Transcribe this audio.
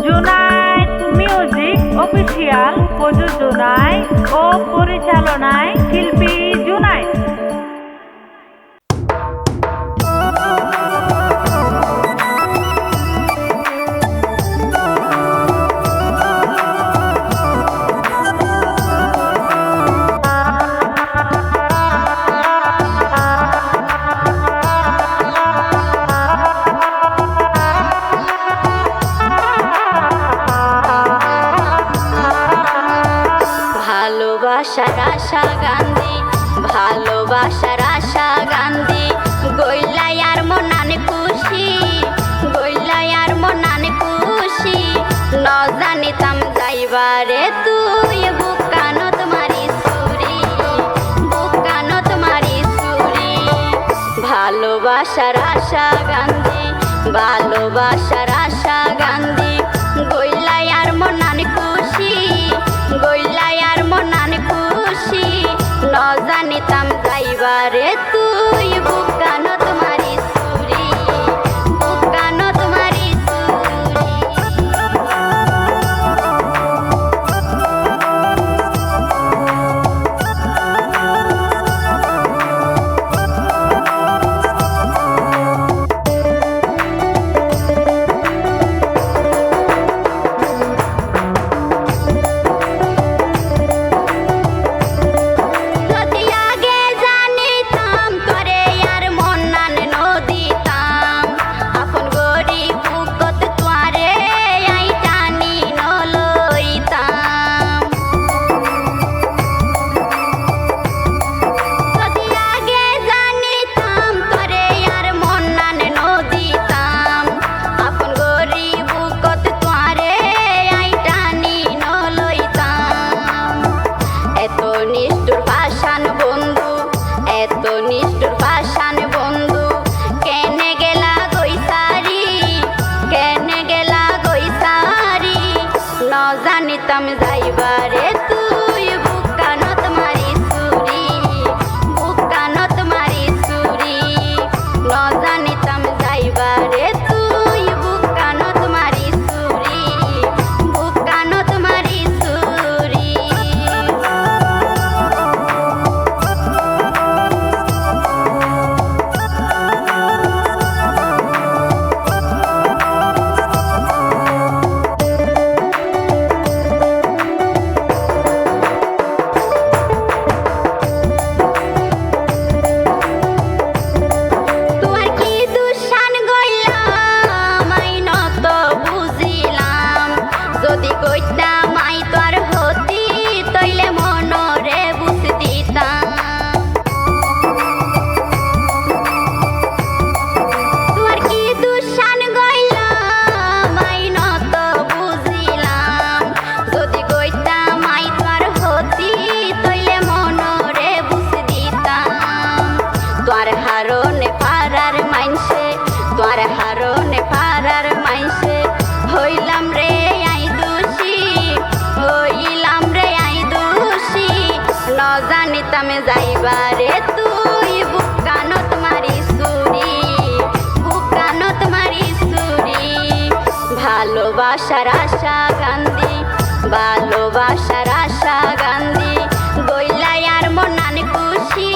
Junaid music official প্রযোজনায় ও পরিচালনায় শিল্পী জুনায়েদ। ভালোবাসার আশা গান্ধী, ভালোবাসার আশা গান্ধী, গইলাই আর মনানে খুশি, গইলাই আর মনানে খুশি, ন জানিতাম যাইবারে তুই বুকানত মারি সুরি, বুকানত মারি সুরি। ভালোবাসার আশা গান্ধী, ভালোবাসার আশা গান্ধী, গইলাই আর মনানে খুশি, গইলাই আর মনানে খুশি, ন জানিতাম যাইবারে তুই বুকানত মারি সুরি, বুকানত মারি সুরি। জানিতাম যাইবারে তুই বুকানত মারি সুরি, বুকানত মারি সুরি, ন জানিতাম যাইবারে তুই বুকানত মারি সুরি, বুকানত মারি সুরি। তোর হারনে পারার মাইনসে, তোর হারনে পারার মাইনসে, হইলাম রে আই দোষী, হইলাম রে আই দোষী, ন জানিতাম যাইবারে তুই বুকানত মারি সুরি, বুকানত মারি সুরি। ভালোবাসার আশা গান্ধী, ভালোবাসার আশা গান্ধী, গইলাই আর মনানে খুশি,